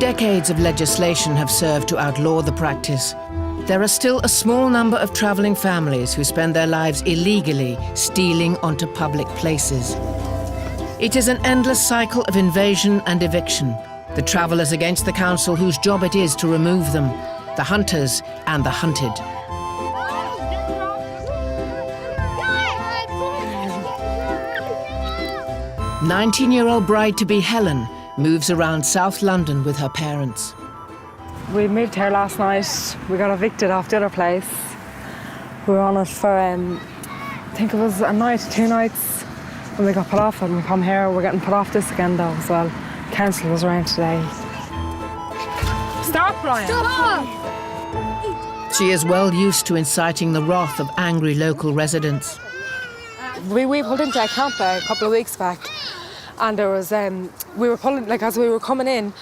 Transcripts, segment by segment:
decades of legislation have served to outlaw the practice, there are still a small number of travelling families who spend their lives illegally stealing onto public places. It is an endless cycle of invasion and eviction, the travellers against the council whose job it is to remove them, the hunters and the hunted. 19-year-old bride-to-be Helen moves around South London with her parents. We moved here last night. We got evicted off the other place. We were on it for, I think it was a night, 2 nights, when we got put off and we come here. We're getting put off this again though as well. Council was around today. Stop, Brian! Stop! She is well used to inciting the wrath of angry local residents. We pulled into a camp a couple of weeks back, and there was, we were pulling, like as we were coming in,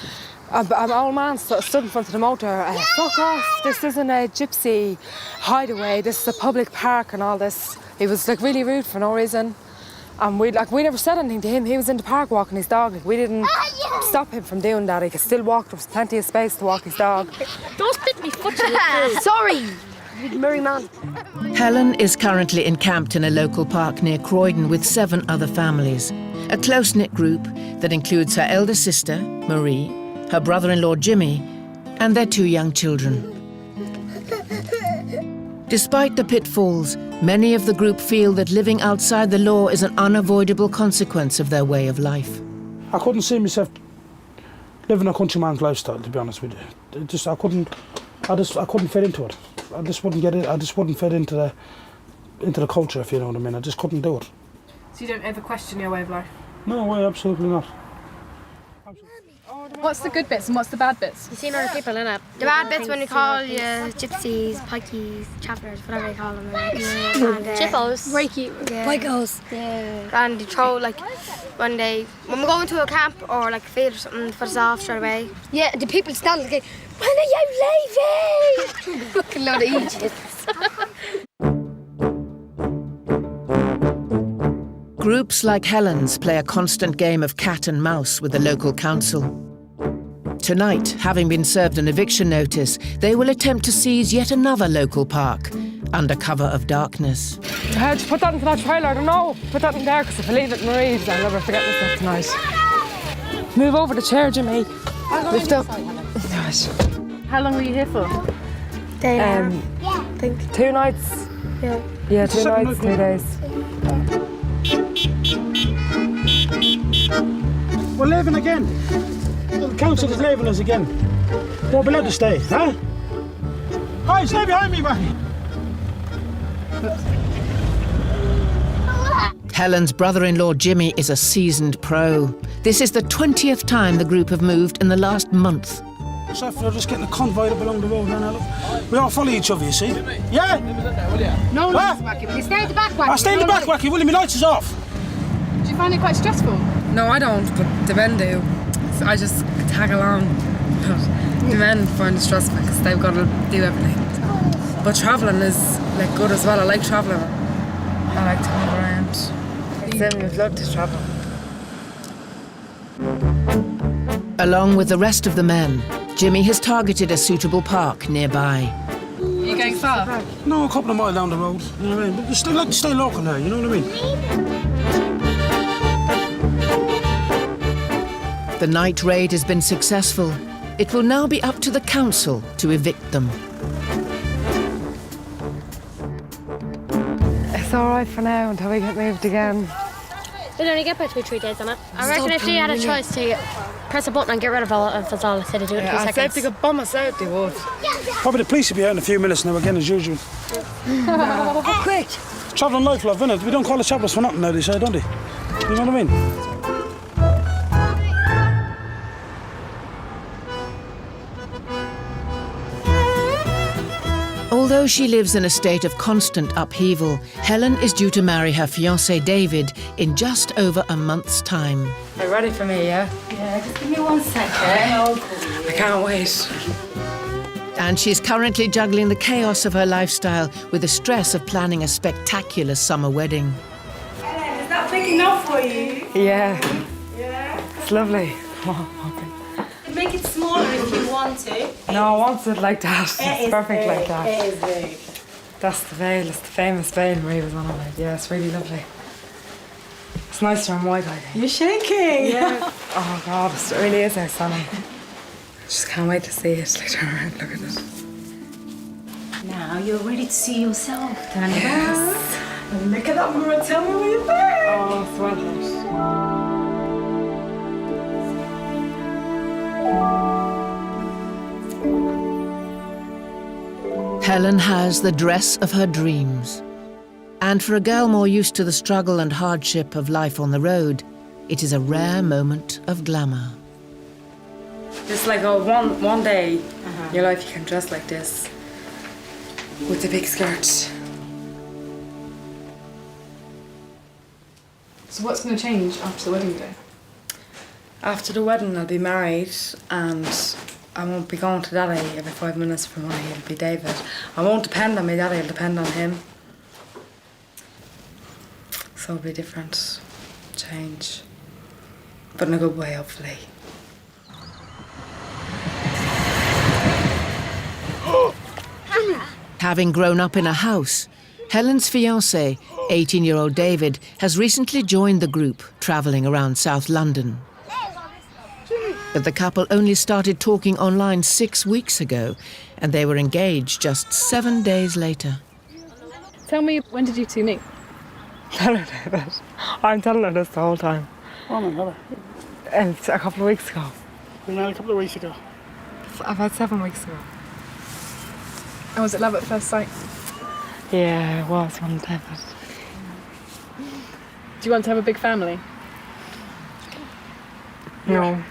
an old man stood in front of the motor. Fuck off, this isn't a gypsy hideaway, this is a public park and all this. He was like really rude for no reason. And we never said anything to him. He was in the park walking his dog. Like, we didn't stop him from doing that. He could still walk, there was plenty of space to walk his dog. Don't spit me foot. Sorry, you merry man. Helen is currently encamped in a local park near Croydon with 7 other families. A close-knit group that includes her elder sister, Marie, her brother-in-law, Jimmy, and their 2 young children. Despite the pitfalls, many of the group feel that living outside the law is an unavoidable consequence of their way of life. I couldn't see myself living a countryman's lifestyle, to be honest with you. I couldn't fit into it. I just wouldn't get it. I just wouldn't fit into the culture, if you know what I mean. I just couldn't do it. So you don't ever question your way of life? No way, absolutely not. What's the good bits and what's the bad bits? You see other people in it. The bad bits when you call you gypsies, pikeys, travellers, whatever you call them. Chippos. Reiki. Pikos. Yeah. And you throw like when we go into a camp or like a field or something, put us off straight away. Yeah, the people stand like, when are you leaving? Fucking load of idiots. Groups like Helen's play a constant game of cat and mouse with the local council. Tonight, having been served an eviction notice, they will attempt to seize yet another local park under cover of darkness. How'd you put that into that trailer? I don't know. Put that in there, because if I leave it in Marie's, I'll never forget this stuff tonight. Move over the chair, Jimmy. Lift up. How long were you here for? Day and a half. I think 2 nights. Yeah. Yeah, 2 nights, 2 days. We're leaving again. The council is leaving us again. Won't be allowed to stay, huh? Hey, stay behind me, man. Helen's brother-in-law Jimmy is a seasoned pro. This is the 20th time the group have moved in the last month. So we're just getting a convoy up along the road now. Look. We all follow each other, you see. Yeah? No, Wacky. Will you stay at the back, Wacky? I'll stay in the back, Wacky. Willie, my lights is off. Do you find it quite stressful? No, I don't, but the men do. So I just tag along. But the men find it stressful because they've got to do everything. But travelling is like good as well. I like travelling. I like to move around. Then we'd love to travel. Along with the rest of the men, Jimmy has targeted a suitable park nearby. Are you going far? No, a couple of miles down the road. You know what I mean? But we still like to stay local here, you know what I mean? The night raid has been successful. It will now be up to the council to evict them. It's all right for now until we get moved again. We'll only get about 2-3 days on it. I reckon if she had a choice to press a button and get rid of all of us all, instead of do it in 2 seconds. If they could bomb us out, they would. Probably the police will be out in a few minutes now again, as usual. Quick. Travelling life, love, innit? We don't call the travellers for nothing now, they say, don't they? You know what I mean? Although she lives in a state of constant upheaval, Helen is due to marry her fiancé David in just over a month's time. Are you ready for me, yeah? Yeah, just give me 1 second. I can't wait. And she's currently juggling the chaos of her lifestyle with the stress of planning a spectacular summer wedding. Helen, is that big enough for you? Yeah. Yeah. It's lovely. Make it small. smaller if you want to. No, I want it like that. It's perfect like that. It is big. That's the veil. It's the famous veil Marie was on about. Yeah, it's really lovely. It's nicer and white, I think. You're shaking. Yeah. Oh God, it really is outstanding. Just can't wait to see it. Like, turn around, look at it. Now you're ready to see yourself. Turn it Yes. around. Look at that mirror. Tell me what you think. Oh, Swanley. Helen has the dress of her dreams. And for a girl more used to the struggle and hardship of life on the road, it is a rare moment of glamour. Just like one day in your life you can dress like this with the big skirt. So what's going to change after the wedding day? After the wedding I'll be married and I won't be going to daddy every 5 minutes for money, it'll be David. I won't depend on my daddy, I'll depend on him. So it'll be different, change, but in a good way hopefully. Having grown up in a house, Helen's fiancé, 18-year-old David, has recently joined the group travelling around South London. But the couple only started talking online 6 weeks ago, and they were engaged just 7 days later. Tell me, when did you two meet? Tell her that. I'm telling her this the whole time. Oh, man, Heather. And a couple of weeks ago. We met a couple of weeks ago. About 7 weeks ago. And was it love at first sight? Yeah, it was one David. Do you want to have a big family? No.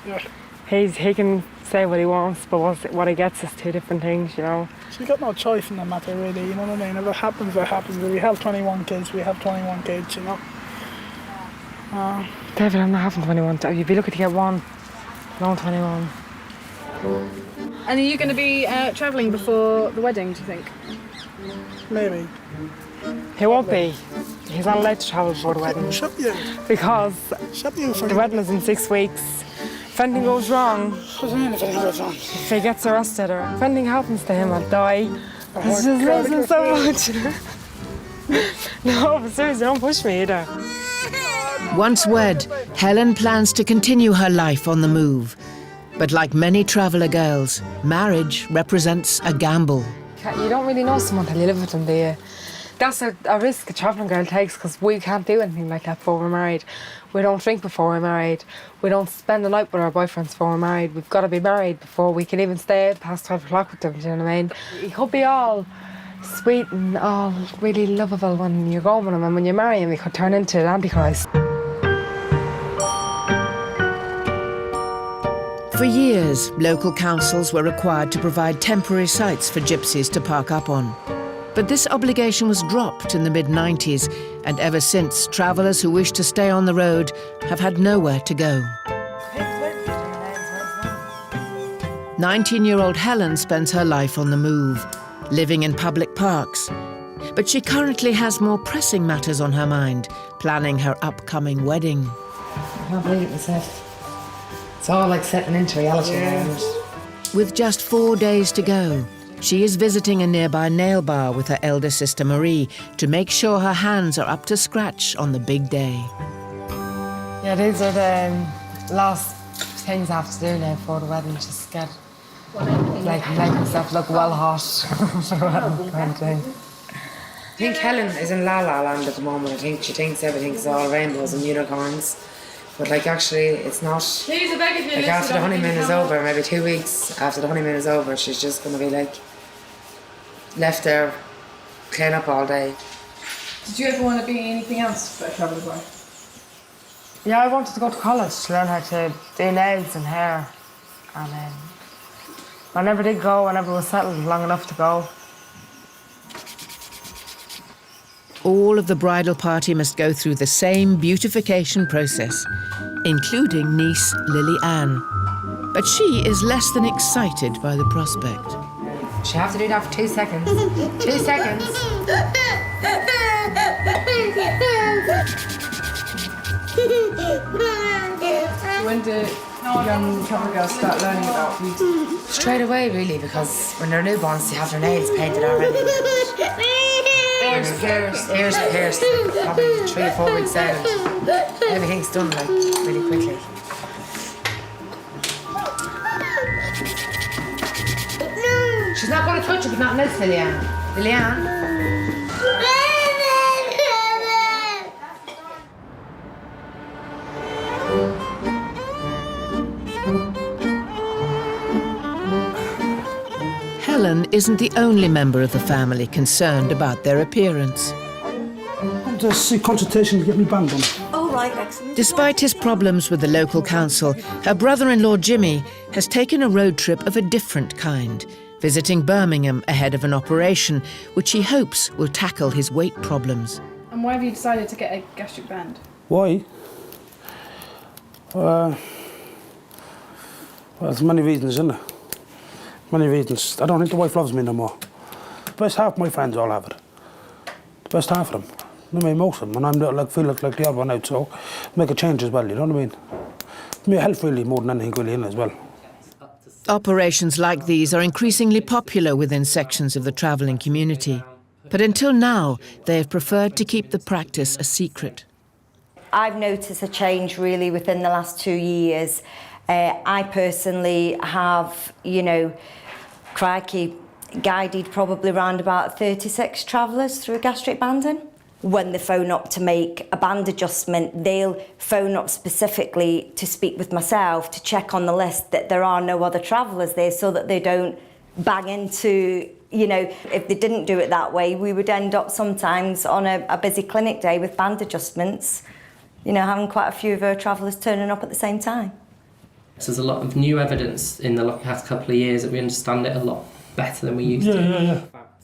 Yeah. He can say what he wants, but what he gets is two different things, you know. So we got no choice in the matter, really, you know what I mean? If it happens, it happens. If we have 21 kids, we have 21 kids, you know? David, I'm not having 21. You'd be lucky to get one. No 21. And are you going to be travelling before the wedding, do you think? Maybe. He won't be. He's not allowed to travel before the wedding. Shut you. Because Shut you for the wedding is in 6 weeks. If anything goes wrong, What do you mean if anything goes wrong? if he gets arrested or if anything happens to him, I'll die. He's just loves him so much. No, but seriously, don't push me either. Once wed, Helen plans to continue her life on the move. But like many traveller girls, marriage represents a gamble. You don't really know someone till you live with them, do you? That's a risk a travelling girl takes because we can't do anything like that before we're married. We don't drink before we're married. We don't spend the night with our boyfriends before we're married. We've got to be married before we can even stay out past 12 o'clock with them, do you know what I mean? He could be all sweet and all really lovable when you're going with him, and when you marry him, he could turn into an antichrist. For years, local councils were required to provide temporary sites for gypsies to park up on. But this obligation was dropped in the mid-90s, and ever since, travellers who wish to stay on the road have had nowhere to go. 19-year-old Helen spends her life on the move, living in public parks. But she currently has more pressing matters on her mind, planning her upcoming wedding. I can't believe it was it. It's all like setting into reality now. With just 4 days to go, she is visiting a nearby nail bar with her elder sister Marie to make sure her hands are up to scratch on the big day. Yeah, these are the last things I have to do now for the wedding. Just get, like, make myself look well hot for the wedding kind of thing. I think Helen is in La La Land at the moment. I think she thinks everything's all rainbows and unicorns. But like actually it's not. Like after the honeymoon is over, maybe 2 weeks after the honeymoon is over, she's just gonna be like left there, clean up all day. Did you ever want to be anything else but a traveller's wife? Yeah, I wanted to go to college to learn how to do nails and hair. And I never did go, I never was settled long enough to go. All of the bridal party must go through the same beautification process, including niece Lily Ann. But she is less than excited by the prospect. She have to do that for 2 seconds. 2 seconds. young traveller girls start learning about beauty? Straight away, really, because when they're newborns, they have their nails painted already. Ears pierced, probably 3 or 4 weeks out. Everything's done like really quickly. She's not going to touch it, but not else, Liliane. Liliane? Helen isn't the only member of the family concerned about their appearance. I'm just see consultation to get me band on. All right, excellent. Despite his problems with the local council, her brother-in-law Jimmy has taken a road trip of a different kind, visiting Birmingham ahead of an operation which he hopes will tackle his weight problems. And why have you decided to get a gastric band? Why? Well, there's many reasons, isn't there? Many reasons. I don't think the wife loves me no more. The best half of my friends all have it. The best half of them. I mean, most of them. And I'm like, feel like the other one out, so make a change as well, you know what I mean? For me, health really more than anything really in as well. Operations like these are increasingly popular within sections of the travelling community. But until now, they have preferred to keep the practice a secret. I've noticed a change really within the last 2 years. I personally have, guided probably around about 36 travellers through gastric banding. When they phone up to make a band adjustment, they'll phone up specifically to speak with myself to check on the list that there are no other travellers there so that they don't bang into, if they didn't do it that way, we would end up sometimes on a busy clinic day with band adjustments, having quite a few of our travellers turning up at the same time. There's a lot of new evidence in the past couple of years that we understand it a lot better than we used to. Yeah.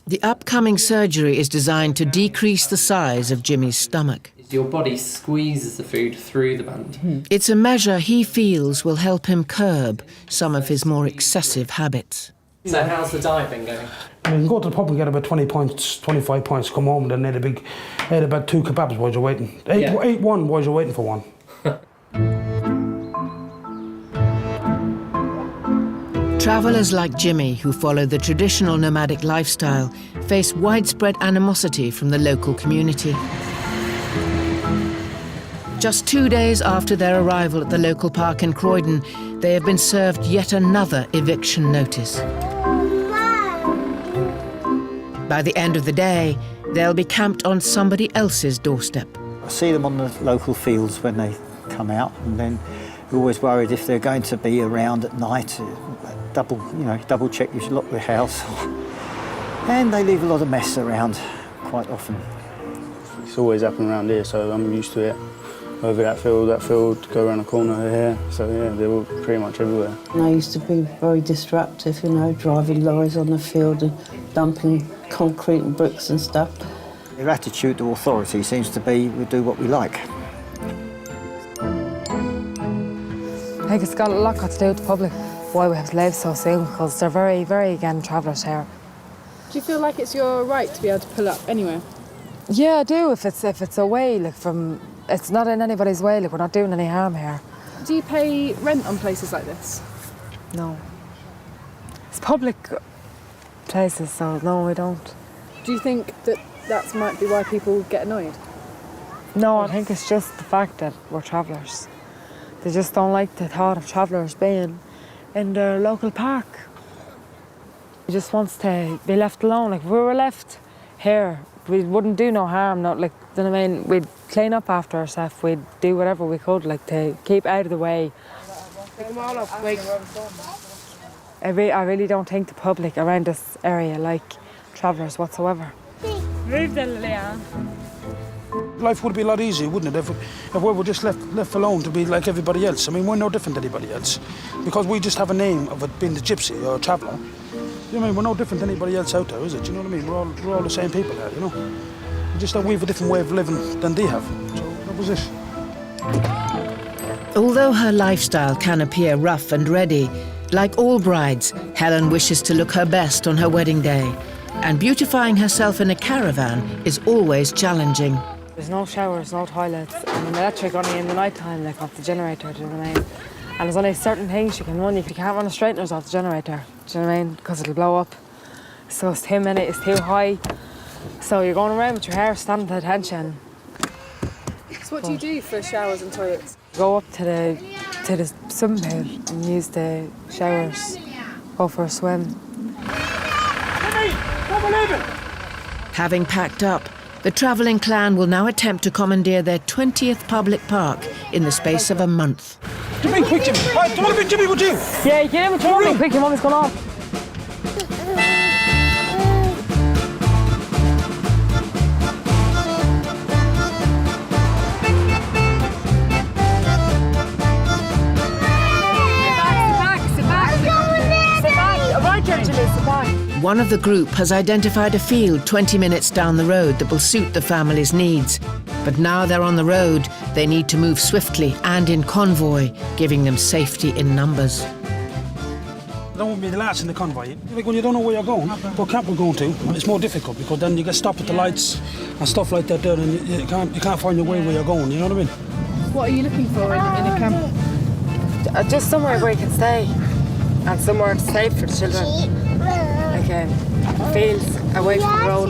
The upcoming surgery is designed to decrease the size of Jimmy's stomach. Your body squeezes the food through the band. It's a measure he feels will help him curb some of his more excessive habits. So how's the diet been going? I mean, you can go to the pub and get about 20 points, 25 points, come home and then ate about 2 kebabs while you're waiting. Ate one while you're waiting for one. Travellers like Jimmy, who follow the traditional nomadic lifestyle, face widespread animosity from the local community. Just 2 days after their arrival at the local park in Croydon, they have been served yet another eviction notice. By the end of the day, they'll be camped on somebody else's doorstep. I see them on the local fields when they come out, and then we're always worried if they're going to be around at night. Double check you should lock the house. And they leave a lot of mess around quite often. It's always happening around here, so I'm used to it. Over that field, go around the corner here. So yeah, they're all pretty much everywhere. I used to be very disruptive, driving lorries on the field and dumping concrete and bricks and stuff. Their attitude to authority seems to be we do what we like. I think it's got a lot to do with the public, why we have to leave so soon, because they're very, very, again, travellers here. Do you feel like it's your right to be able to pull up anywhere? Yeah, I do, if it's away, it's not in anybody's way, we're not doing any harm here. Do you pay rent on places like this? No. It's public places, so no, we don't. Do you think that might be why people get annoyed? No, I think it's just the fact that we're travellers. They just don't like the thought of travellers being in their local park. He just wants to be left alone. If we were left here, we wouldn't do no harm. We'd clean up after ourselves. We'd do whatever we could, to keep out of the way. I really don't think the public around this area like travellers whatsoever. Move then, Liliane. Life would be a lot easier, wouldn't it, if we were just left alone to be like everybody else. I mean, we're no different than anybody else, because we just have a name of it being the gypsy or a traveller. We're no different than anybody else out there, is it? You know what I mean? We're all the same people here, We just we have a different way of living than they have. So that was it. Although her lifestyle can appear rough and ready, like all brides, Helen wishes to look her best on her wedding day. And beautifying herself in a caravan is always challenging. There's no showers, no toilets, and an electric only in the night time, off the generator, do you know what I mean? And there's only certain things you can run. You can't run the straighteners off the generator. Do you know what I mean? Because it'll blow up. So it's too many, it's too high. So you're going around with your hair standing at attention. So what do you do for showers and toilets? Go up to the swimming pool and use the showers. Go for a swim. Having packed up, the travelling clan will now attempt to commandeer their 20th public park in the space of a month. Jimmy, quick, Jimmy! Right, come on, quick, Jimmy, would you? Yeah, get in with Mommy, quick, your Mommy's gone off. One of the group has identified a field 20 minutes down the road that will suit the family's needs. But now they're on the road, they need to move swiftly and in convoy, giving them safety in numbers. Don't want to be the last in the convoy. Like when you don't know where you're going, what camp we're going to, it's more difficult because then you get stopped at the lights and stuff like that there, and you can't find your way where you're going, you know what I mean? What are you looking for in a camp? Just somewhere where you can stay and somewhere safe for the children. Like fields away from the road.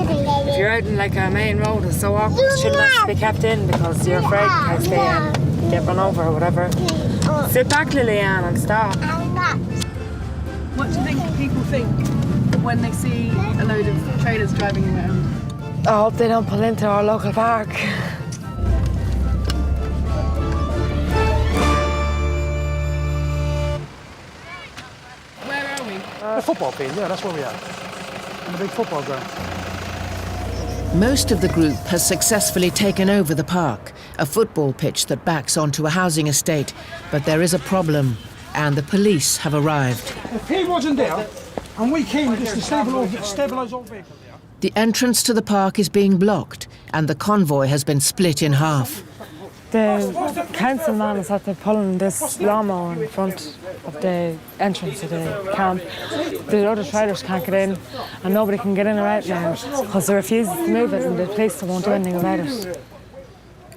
If you're out in like a main road, it's so awkward. The children have to be kept in because you're afraid in case they get run over or whatever. Sit back, Lillian, and stop. What do you think people think when they see a load of trailers driving around? I hope they don't pull into our local park. Where are we? The football field, yeah, that's where we are. In the big football ground. Most of the group has successfully taken over the park, a football pitch that backs onto a housing estate. But there is a problem, and the police have arrived. If he wasn't there, and we came just to stabilise our vehicle there. The entrance to the park is being blocked, and the convoy has been split in half. The councilman is at the pulling this lawnmower in front of the entrance of the camp. The other trailers can't get in, and nobody can get in or out now because they refuse to move it, and the police won't do anything about it.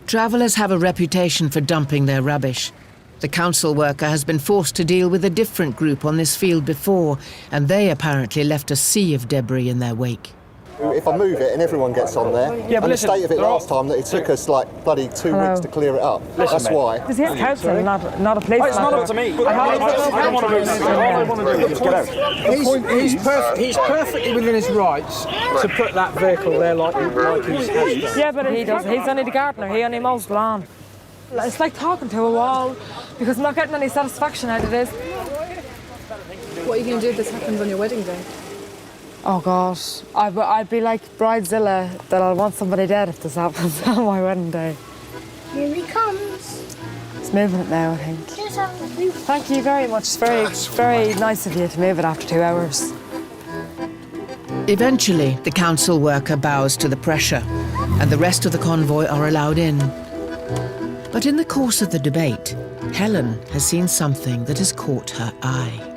Travellers have a reputation for dumping their rubbish. The council worker has been forced to deal with a different group on this field before, and they apparently left a sea of debris in their wake. If I move it and everyone gets on there, and the state of it last time that it took us like bloody 2 weeks to clear it up. That's why. This is council, not a police. It's not up to me. I don't want to move this. All I want to do is get out. He's perfectly within his rights to put that vehicle there like he's has. Yeah, but he does. He's only the gardener. He only mows the lawn. It's like talking to a wall because I'm not getting any satisfaction out of this. What are you going to do if this happens on your wedding day? Oh gosh, I'd be like Bridezilla that I'll want somebody dead if this happens on my wedding day. Here he comes. It's moving it now, I think. Thank you very much. It's very nice of you to move it after 2 hours. Eventually, the council worker bows to the pressure, and the rest of the convoy are allowed in. But in the course of the debate, Helen has seen something that has caught her eye.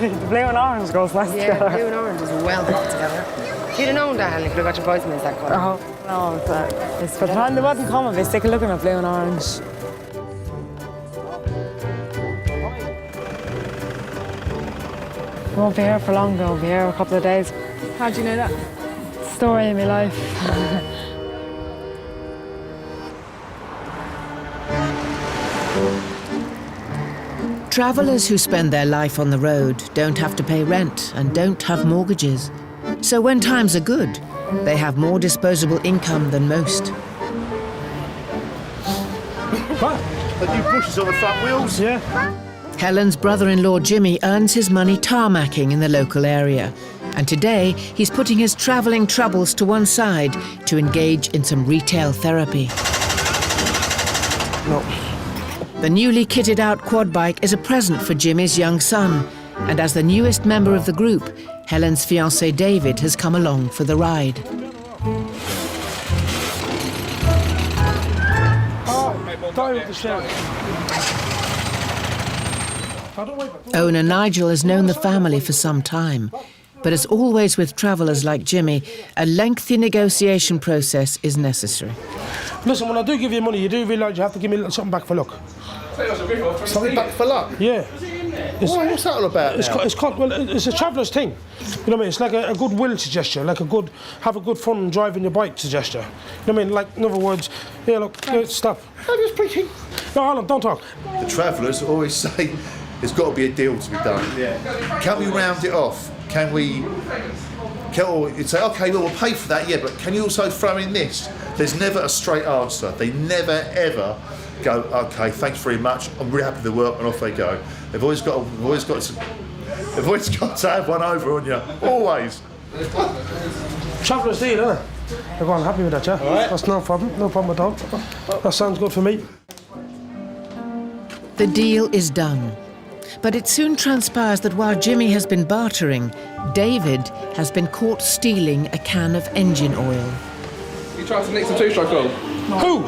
The blue and orange goes nice together. Yeah, blue and orange is well put together. If you'd have known that, Helen, you could have got your bridesmaids that colour. Oh, no, it's for the time they wouldn't come if they stick a look at blue and orange. We won't be here for long, though. We'll be here a couple of days. How do you know that? Story of my life. Travellers who spend their life on the road don't have to pay rent and don't have mortgages. So when times are good, they have more disposable income than most. They do pushes on the front wheels. Yeah. Helen's brother-in-law Jimmy earns his money tarmacking in the local area. And today, he's putting his travelling troubles to one side to engage in some retail therapy. No. The newly kitted out quad bike is a present for Jimmy's young son. And as the newest member of the group, Helen's fiancé David has come along for the ride. Owner Nigel has known the family for some time. But as always with travellers like Jimmy, a lengthy negotiation process is necessary. Listen, when I do give you money, you do realise you have to give me a little something back for luck. Something back for luck? Yeah. What's that all about now? It's a traveller's thing. You know what I mean? It's like a goodwill gesture, like have a good fun driving your bike gesture. You know what I mean? Like, in other words, yeah, look, stop. I'm just preaching. No, hold on, don't talk. The travellers always say there's got to be a deal to be done. Yeah. Can we round it off? Can we... Or you'd say, OK, well, we'll pay for that, yeah, but can you also throw in this? There's never a straight answer. They never, ever go, OK, thanks very much, I'm really happy with the work, and off they go. They've always got to have one over on you. Always. Traveller's deal, isn't it? Everyone happy with that, yeah? All right. That's no problem at all. That sounds good for me. The deal is done. But it soon transpires that while Jimmy has been bartering, David has been caught stealing a can of engine oil. You tried to nick some two-stroke oil? Who?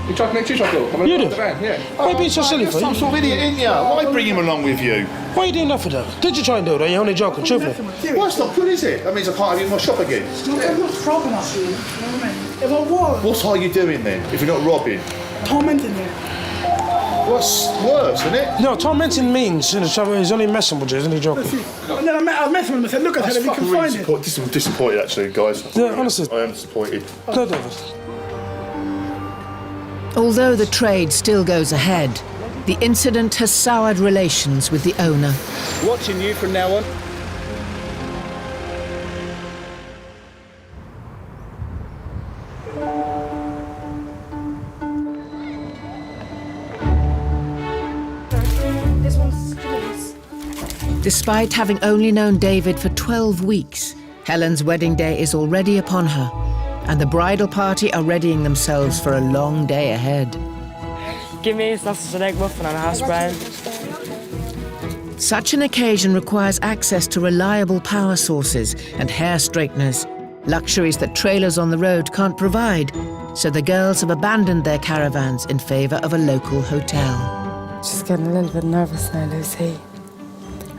You tried to nick two-stroke oil? You did? Yeah. Why are you being so silly for? Some sort of idiot, ain't you? Why bring him along with you? Why are you doing that for them? Did you try and do it, or are you only joking, truthfully? Well, it's not good, is it? That means I can't have you in my shop again. I'm not robbing us, you know what I mean? If I was... What are you doing then, if you're not robbing? Tormenting you. What's worse, isn't it? No, tormenting means he's only messing with you, isn't he, joking? And then I met him and I said, look, I said, if you can find it. I'm disappointed, actually, guys. Yeah, honestly. I am disappointed. No, David. Although the trade still goes ahead, the incident has soured relations with the owner. Watching you from now on. This one's Jimmy's. Despite having only known David for 12 weeks, Helen's wedding day is already upon her, and the bridal party are readying themselves for a long day ahead. Give me a sausage and egg muffin and a hash brown. Such an occasion requires access to reliable power sources and hair straighteners, luxuries that trailers on the road can't provide, so the girls have abandoned their caravans in favour of a local hotel. Just getting a little bit nervous now, Lucy.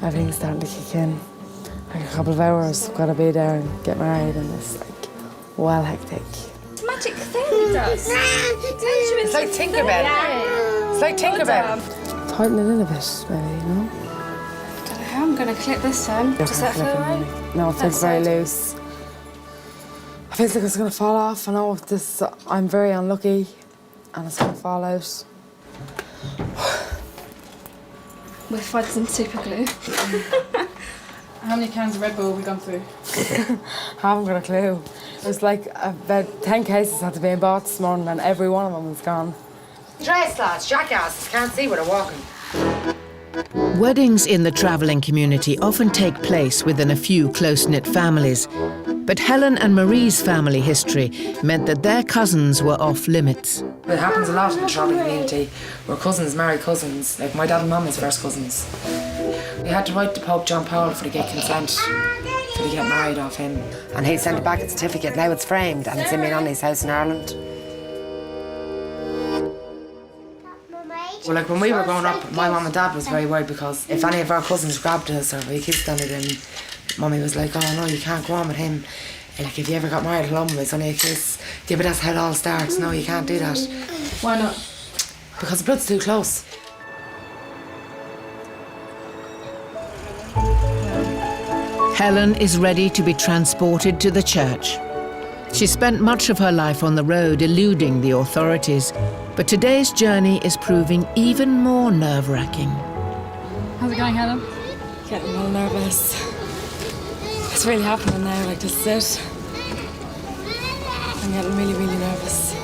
Everything's starting to kick in. Like a couple of hours, I've got to be there and get married, and it's like, well, hectic. It's a magic thing it does. It's like Tinkerbell. It's like Tinkerbell. Tighten it in a bit, maybe, you know? I don't know how I'm going to clip this time. Does that feel right? No, it feels very loose. I feel like it's going to fall off. I know I'm very unlucky, and it's going to fall out. We're fighting super glue. How many cans of Red Bull have we gone through? I haven't got a clue. There's like about 10 cases had to be bought this morning, and every one of them was gone. Dress lads, jackasses, can't see where they're walking. Weddings in the travelling community often take place within a few close-knit families, but Helen and Marie's family history meant that their cousins were off limits. It happens a lot in the travelling community, where cousins marry cousins, like my dad and mum is first cousins. We had to write to Pope John Paul for to get consent to get married off him. And he sent it back, a certificate. Now it's framed and it's in my nanny's house in Ireland. Well, like when we were growing up, my mum and dad was very worried because if any of our cousins grabbed us or we kissed on it, then Mummy was like, oh no, you can't go on with him. And like if you ever got married alone, it's only a kiss. Yeah, but that's how it all starts. No, you can't do that. Why not? Because the blood's too close. Helen is ready to be transported to the church. She spent much of her life on the road eluding the authorities, but today's journey is proving even more nerve-wracking. How's it going, Helen? Getting a little nervous. It's really happening now, like just sit. I'm getting really, really nervous.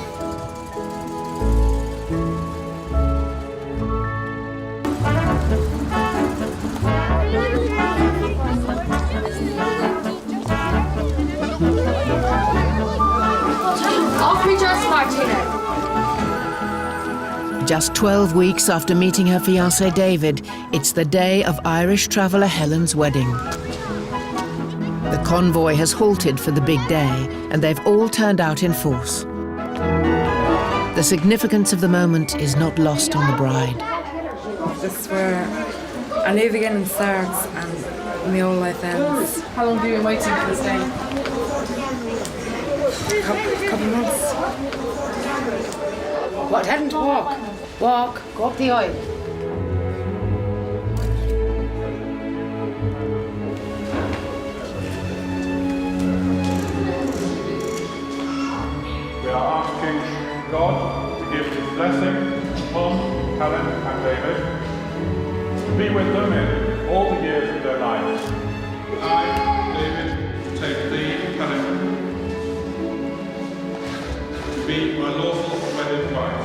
I'll pre-dress Martina. Just 12 weeks after meeting her fiancé David, it's the day of Irish traveller Helen's wedding. The convoy has halted for the big day, and they've all turned out in force. The significance of the moment is not lost on the bride. This is where a new beginning starts and my old life ends. How long have you been waiting for this day? A couple of months. Tell them to walk. Walk, go up the aisle. We are asking God to give His blessing upon Helen and David, to be with them in all the years of their lives. I, David, take thee, Helen, to be my lawful wedded wife,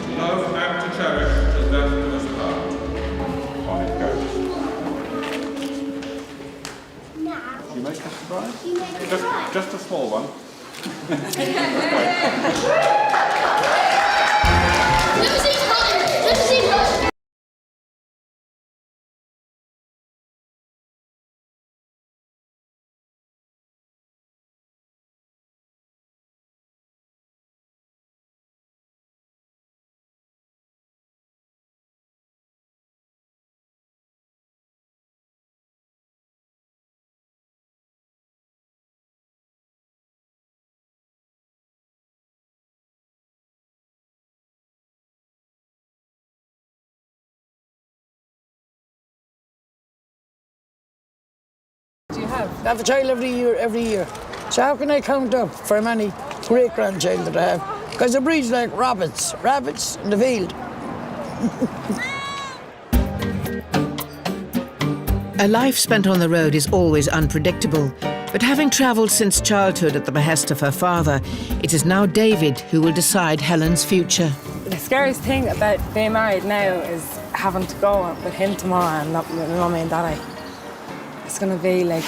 to love and to cherish till death do us part. On it goes. You make a surprise? Just a small one. Do you have? I have a child every year. So how can I count up for how many great-grandchildren that I have? Because it breeds like rabbits in the field. A life spent on the road is always unpredictable, but having travelled since childhood at the behest of her father, it is now David who will decide Helen's future. The scariest thing about being married now is having to go with him tomorrow and not with my mummy and daddy. It's going to be like,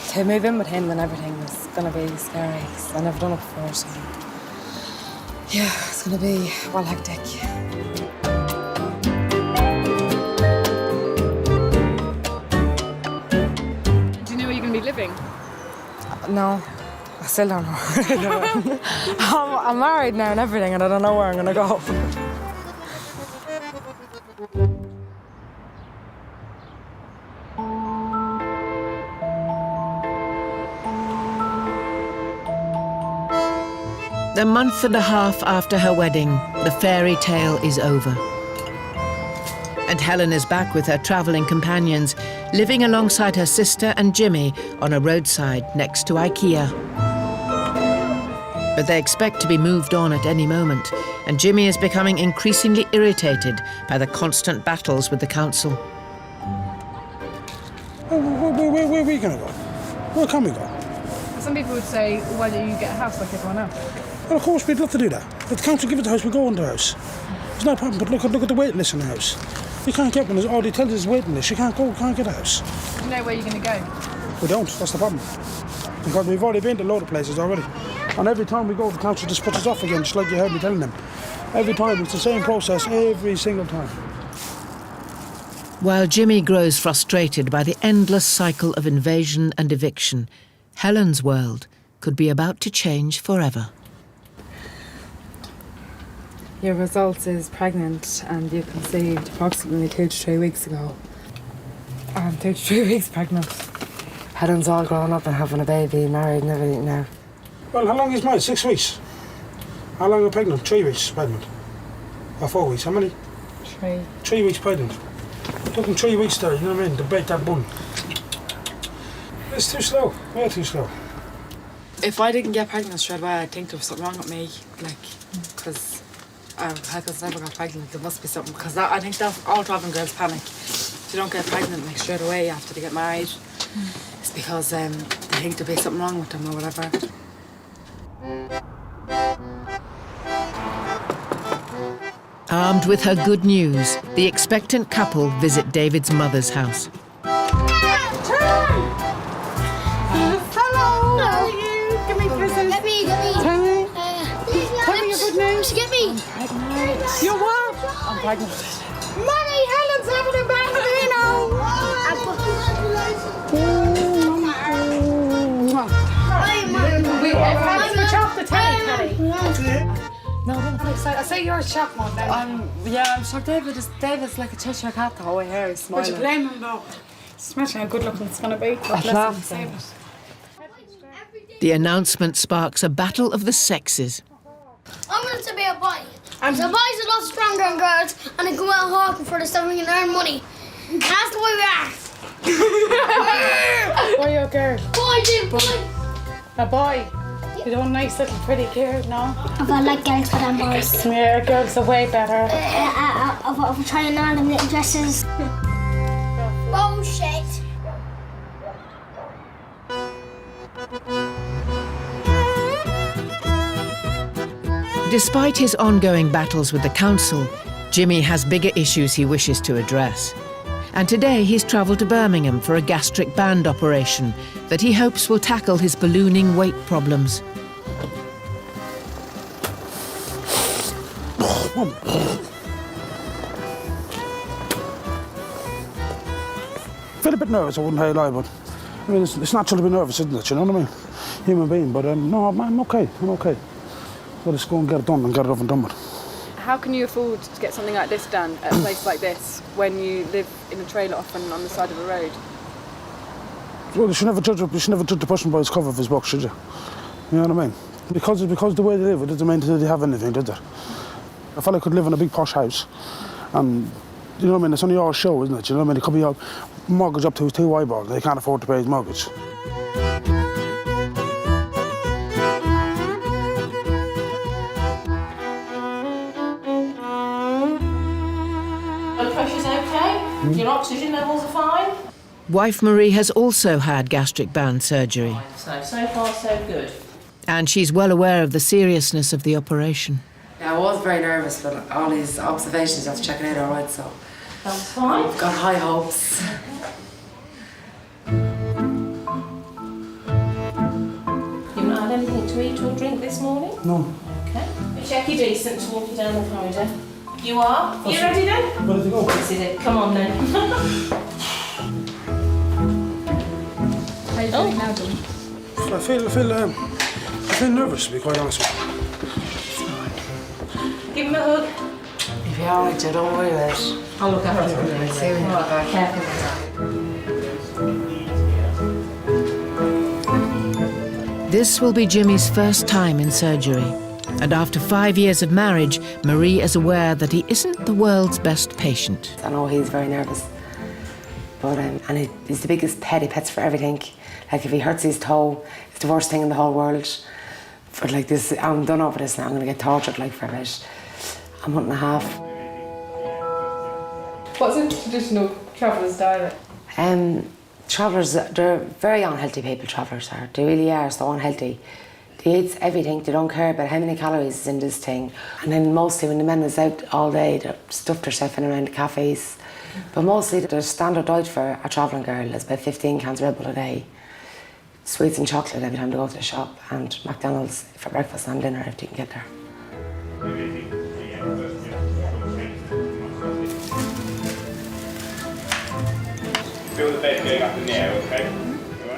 to move in with him and everything is going to be scary. I've never done it before, so yeah, it's going to be well hectic. Do you know where you're going to be living? No, I still don't know. I'm married now and everything, and I don't know where I'm going to go. A month and a half after her wedding, the fairy tale is over. And Helen is back with her travelling companions, living alongside her sister and Jimmy on a roadside next to IKEA. But they expect to be moved on at any moment, and Jimmy is becoming increasingly irritated by the constant battles with the council. Where are we going to go? Where can we go? Some people would say, why don't you get a house like everyone else? Well, of course, we'd love to do that. If the council give us the house, we go on the house. There's no problem, but look at the waiting list in the house. You can't get one. All they tell you is waiting list. You can't get a house. Do you know where you're going to go? We don't. That's the problem. Because we've already been to a load of places already. And every time we go, the council just puts us off again, just like you heard me telling them. Every time, it's the same process every single time. While Jimmy grows frustrated by the endless cycle of invasion and eviction, Helen's world could be about to change forever. Your results is pregnant and you conceived approximately 2 to 3 weeks ago. I'm 2 to 3 weeks pregnant. Helen's all grown up and having a baby, married and everything now. Well, how long is mine? 6 weeks. How long are you pregnant? 3 weeks pregnant. Or 4 weeks, how many? 3. 3 weeks pregnant. It took them 3 weeks there, you know what I mean, to break that bun. It's too slow, way too slow. If I didn't get pregnant straight away, I'd think there was something wrong with me, because Helen's never got pregnant. There must be something, because I think that all travelling girls panic. If you don't get pregnant straight away after they get married, it's because they think there'll be something wrong with them or whatever. Armed with her good news, the expectant couple visit David's mother's house. You're what? I'm pregnant. Mommy, Helen's having a bambino! Switch off the telly, Kelly. No, don't play side. I say you're a shocked one then. I'm shocked. David's like a Cheshire cat the whole way here. He's smiling. Would you blame him though? Just imagine how good looking it's going to be. God bless him. The announcement sparks a battle of the sexes. I'm going to be a boy. So boys are a lot stronger than girls, and they go out hawking for the stuff and earn money. That's the way we are. Boy or girl? Boy, dude, boy. A boy. You don't nice little pretty girl, no? I like girls for them boys. Yeah, girls are way better. I'm trying on them little dresses. Bullshit. Despite his ongoing battles with the council, Jimmy has bigger issues he wishes to address. And today he's travelled to Birmingham for a gastric band operation that he hopes will tackle his ballooning weight problems. Feel a bit nervous, I wouldn't lie, but I mean, it's natural to be nervous, isn't it? You know what I mean? Human being, but no, I'm okay. I'm okay. So just go and get it done and get it over and done with. How can you afford to get something like this done at a place like this when you live in a trailer often on the side of a road? Well, you should never judge a person by his cover of his box, should you? You know what I mean? Because the way they live, it doesn't mean that they have anything, does it? A fella could live in a big posh house, and you know what I mean. It's only our show, isn't it? You know what I mean? It could be a mortgage up to his two eyeballs. They can't afford to pay his mortgage. Blood pressure's okay. Your oxygen levels are fine. Wife Marie has also had gastric band surgery. So far so good. And she's well aware of the seriousness of the operation. Yeah, I was very nervous, but all these observations, I was checking out all right, so that's fine. I've got high hopes. You've not had anything to eat or drink this morning? No. Okay. We check you're decent to walk you down the corridor. You are? You ready then? Ready to go. This is it. Come on then. How are you feeling now, John? I feel nervous, to be quite honest with you. Give him a hug. If you're all right, Joe, don't worry about it. I'll look after you. See you when you get back. Careful. This will be Jimmy's first time in surgery. And after 5 years of marriage, Marie is aware that he isn't the world's best patient. I know he's very nervous, but and he's the biggest pet. He pets for everything. Like if he hurts his toe, it's the worst thing in the whole world. But like this, I'm done over this now. I'm going to get tortured like for about a month and a half. What's a traditional traveller's diet? Travellers, they're very unhealthy people, travellers are. They really are so unhealthy. They eat everything, they don't care about how many calories is in this thing. And then mostly when the men is out all day, they stuff themselves in around the cafes. But mostly the standard diet for a travelling girl is about 15 cans of Red Bull a day. Sweets and chocolate every time they go to the shop, and McDonald's for breakfast and dinner if they can get there. Feel the bed going up in the air, okay?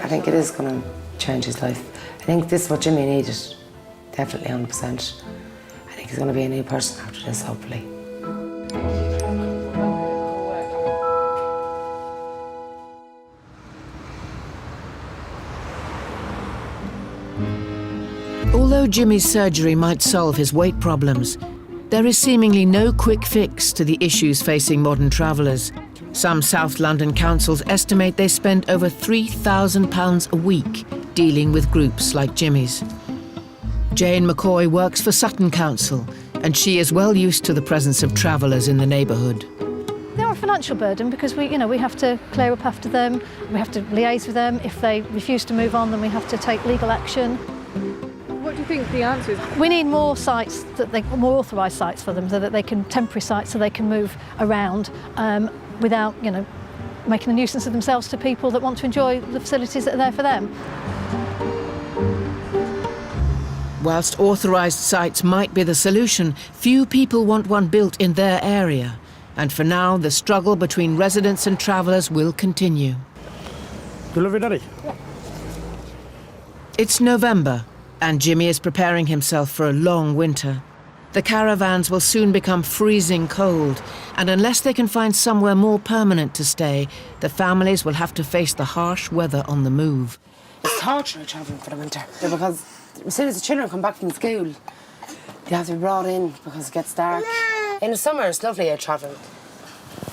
I think it is going to change his life. I think this is what Jimmy needed, definitely 100%. I think he's going to be a new person after this, hopefully. Although Jimmy's surgery might solve his weight problems, there is seemingly no quick fix to the issues facing modern travellers. Some South London councils estimate they spend over £3,000 a week dealing with groups like Jimmy's. Jane McCoy works for Sutton Council, and she is well used to the presence of travellers in the neighbourhood. They're a financial burden because we have to clear up after them, we have to liaise with them. If they refuse to move on, then we have to take legal action. What do you think the answer is? We need more sites, more authorised sites for them, so that they can, temporary sites, so they can move around without, making a nuisance of themselves to people that want to enjoy the facilities that are there for them. Whilst authorised sites might be the solution, few people want one built in their area. And for now, the struggle between residents and travellers will continue. Delivery daddy? Yeah. It's November, and Jimmy is preparing himself for a long winter. The caravans will soon become freezing cold, and unless they can find somewhere more permanent to stay, the families will have to face the harsh weather on the move. It's torture travelling for the winter, because as soon as the children come back from school, You have to be brought in because it gets dark. In the summer, it's lovely to travel,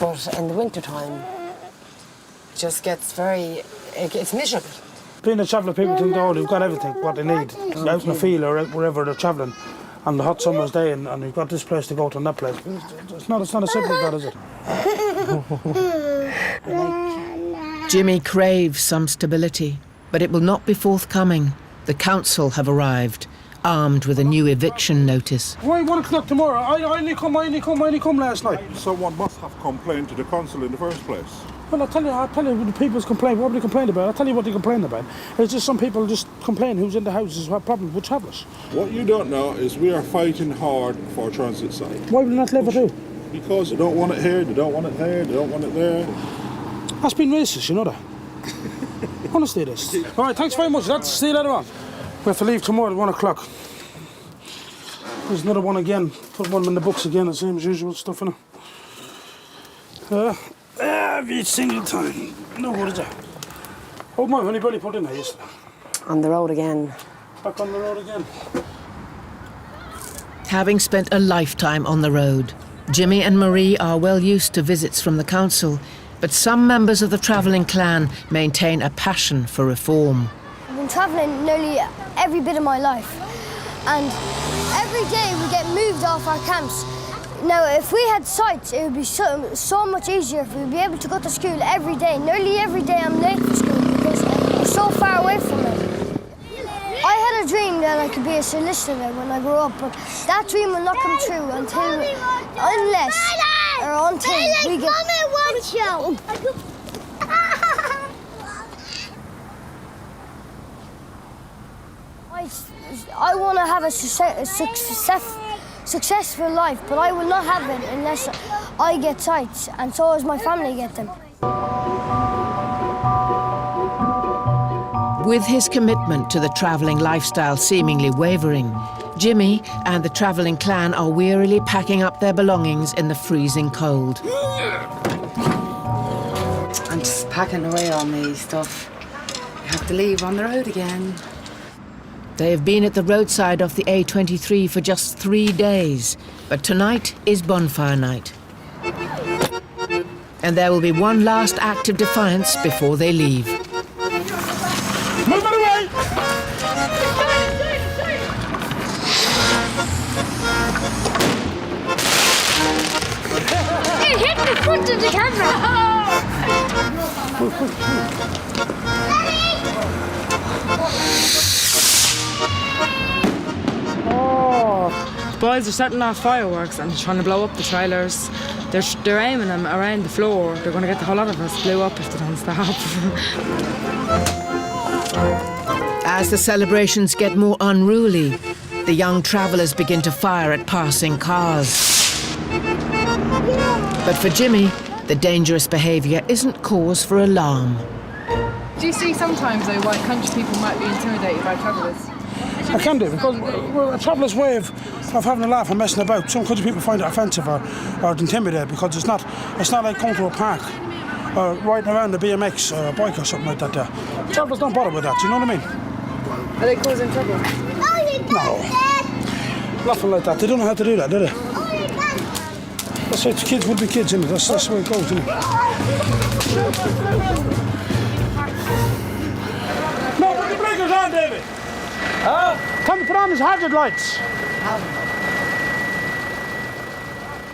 but in the winter time, it just gets it's miserable. Being a traveller, people think, oh, they've got everything, what they need, out in the field or wherever they're travelling, on the hot summer's day, and you've got this place to go to and that place. It's not as simple as that, is it? Jimmy craves some stability, but it will not be forthcoming. The council have arrived, armed with a new eviction notice. Why 1 o'clock tomorrow? I only come last night. Someone must have complained to the council in the first place. Well, I'll tell you the people's complaint. What they complain about? I'll tell you what they complain about. It's just some people just complain who's in the houses who have problems with travellers. What you don't know is we are fighting hard for a transit site. Why would they not leave it too? Because they don't want it here, they don't want it there, they don't want it there. That's been racist, you know that. Honestly, it is. All right, thanks very much. See you later on. We have to leave tomorrow at 1 o'clock. There's another one again. Put one in the books again, the same as usual stuff, in it. Every single time. No, what is that? Oh my, when you barely put in there yesterday. On the road again. Back on the road again. Having spent a lifetime on the road, Jimmy and Marie are well used to visits from the council, but some members of the travelling clan maintain a passion for reform. I've been travelling nearly every bit of my life, and every day we get moved off our camps. Now, if we had sites, it would be so much easier if we'd be able to go to school every day. Nearly every day I'm late for school because we're so far away from it. I had a dream that I could be a solicitor when I grew up, but that dream will not come true until we get... I want to have a successful life, but I will not have it unless I get sights, and so does my family get them. With his commitment to the travelling lifestyle seemingly wavering, Jimmy and the travelling clan are wearily packing up their belongings in the freezing cold. I'm just packing away all my stuff. I have to leave on the road again. They have been at the roadside off the A23 for just 3 days, but tonight is bonfire night. And there will be one last act of defiance before they leave. Move it away! It hit the front of the camera! The boys are setting off fireworks and trying to blow up the trailers. They're aiming them around the floor. They're going to get the whole lot of us blew up if they don't stop. As the celebrations get more unruly, the young travellers begin to fire at passing cars. But for Jimmy, the dangerous behaviour isn't cause for alarm. Do you see sometimes, though, why country people might be intimidated by travellers? I can do, because a traveller's way of having a laugh and messing about. Some country people find it offensive or intimidated because it's not like going to a park or riding around a BMX or a bike or something like that there. Travellers don't bother with that, you know what I mean? Are they causing trouble? No. Nothing like that. They don't know how to do that, do they? That's it. Kids would be kids, isn't it? That's the way it goes, isn't it? No, put the blinkers on, David! Come put on his hazard lights.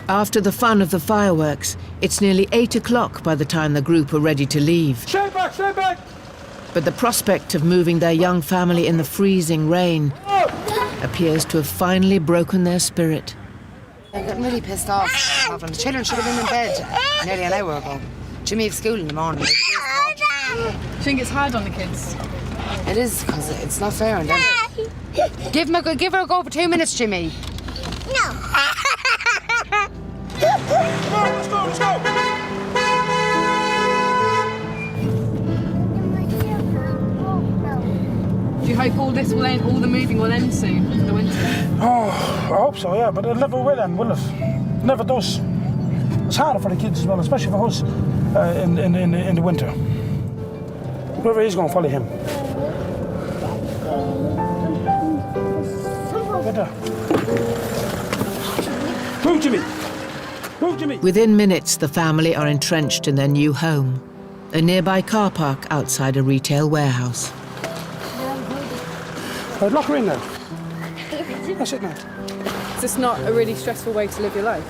After the fun of the fireworks, it's nearly 8 o'clock by the time the group are ready to leave. Stay back, stay back! But the prospect of moving their young family in the freezing rain appears to have finally broken their spirit. I'm getting really pissed off. The children should have been in bed nearly an hour ago. Jimmy have school in the morning. Do you think it's hard on the kids? It is, because it's not fair on them. Give her a go for 2 minutes, Jimmy. No. Let's go, let's go! Do you hope all this will end, all the moving will end soon for the winter? Oh, I hope so, yeah, but it never will end, will it? It never does. It's harder for the kids as well, especially for us in the winter. Whoever is going to follow him. Get there. Jimmy. Move, Jimmy. Within minutes, the family are entrenched in their new home, a nearby car park outside a retail warehouse. Right, lock her in now. That's it now. Is this not a really stressful way to live your life?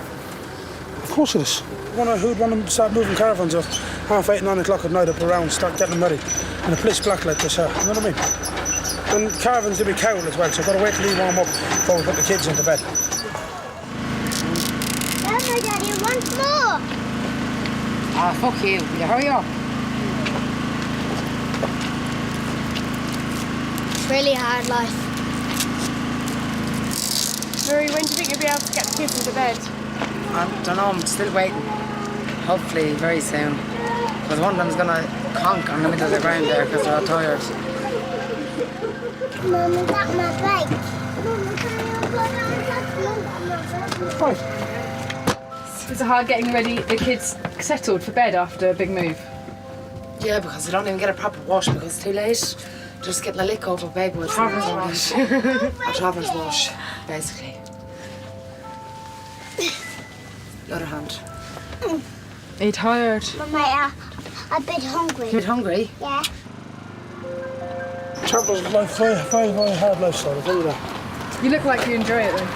Of course it is. Who'd want to start moving caravans at 8:30, 9 o'clock at night up around, start getting them ready, and a pitch black like this here, you know what I mean? And caravans to be cowled as well, so I've got to wait till you warm up before we put the kids into bed. Daddy, Daddy, once more. Ah, fuck you. Will you hurry up? It's really hard life. Marie, when do you think you'll be able to get the kids into bed? I don't know, I'm still waiting. Hopefully very soon. Because one of them's going to conk on the middle of the ground there because they're all tired. Mum, is that my bike? Right. Is it hard getting ready the kids settled for bed after a big move? Yeah, because they don't even get a proper wash because it's too late. Just getting a lick over baby with traveller's wash. A traveller's wash, basically. The other hand. Are you tired? Mum, I'm a bit hungry. You're a bit hungry? Yeah. Traveller's life, very, very, very hard lifestyle, I'll tell you that. You look like you enjoy it then.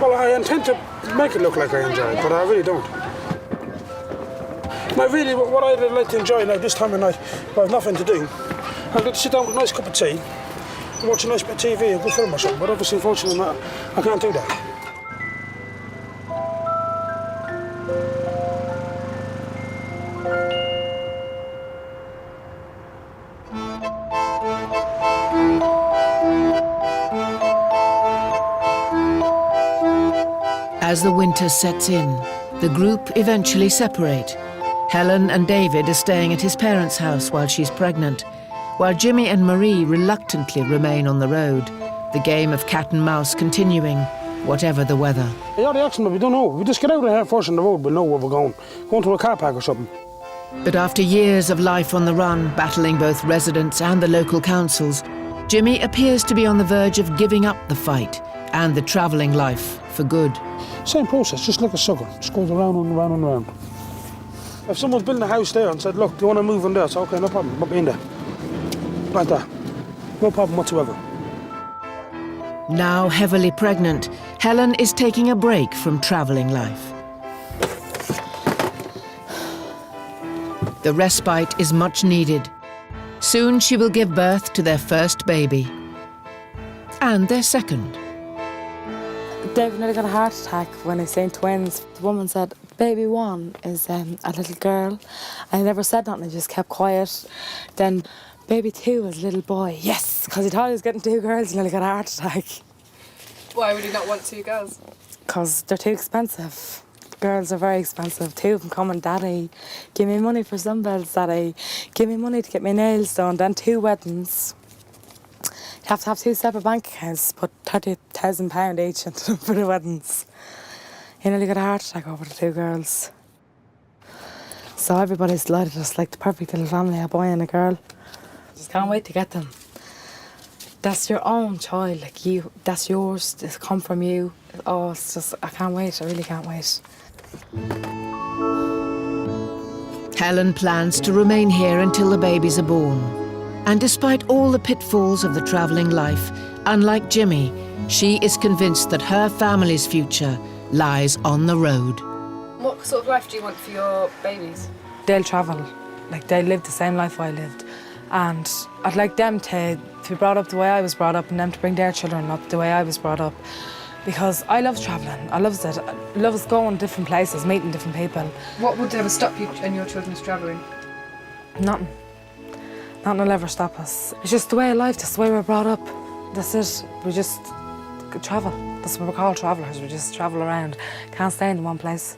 Well, I intend to make it look like I enjoy it, but I really don't. Now, really, what I'd like to enjoy now this time of night, if I have nothing to do, I'd like to sit down with a nice cup of tea and watch a nice bit of TV, a good film or something, but obviously, unfortunately, I can't do that. As the winter sets in, the group eventually separate. Helen and David are staying at his parents' house while she's pregnant, while Jimmy and Marie reluctantly remain on the road, the game of cat and mouse continuing, whatever the weather. Yeah, the accident, we don't know. We just get out of here first on the road, we'll know where we're going. Going to a car park or something. But after years of life on the run, battling both residents and the local councils, Jimmy appears to be on the verge of giving up the fight and the travelling life for good. Same process, just like a sucker. Just goes around and round and round. If someone's building a house there and said, look, do you want to move in there? It's okay, no problem, put me in there. Like that. No problem whatsoever. Now heavily pregnant, Helen is taking a break from travelling life. The respite is much needed. Soon she will give birth to their first baby. And their second. David nearly got a heart attack when I seen twins. The woman said, baby one is a little girl. I never said nothing, I just kept quiet. Then baby two was a little boy. Yes, because he thought he was getting two girls and nearly got a heart attack. Why would you not want two girls? Because they're too expensive. Girls are very expensive. Two of them coming, Daddy, give me money for sunbeds, Daddy. Give me money to get my nails done. Then two weddings. You have to have two separate bank accounts, put £30,000 each into them for the weddings. He nearly got a heart attack over the two girls. So everybody's delighted, it's like the perfect little family, a boy and a girl. Just can't wait to get them. That's your own child, like you, that's yours, it's come from you. Oh, it's just, I can't wait, I really can't wait. Helen plans to remain here until the babies are born. And despite all the pitfalls of the travelling life, unlike Jimmy, she is convinced that her family's future lies on the road. What sort of life do you want for your babies? They'll travel, like they live the same life I lived. And I'd like them to be brought up the way I was brought up and them to bring their children up the way I was brought up. Because I love travelling, I love it. I love going different places, meeting different people. What would ever stop you and your children's travelling? Nothing. Nothing will ever stop us. It's just the way of life, that's the way we're brought up. That's it. We just travel. That's what we're called, travellers. We just travel around. Can't stay in one place.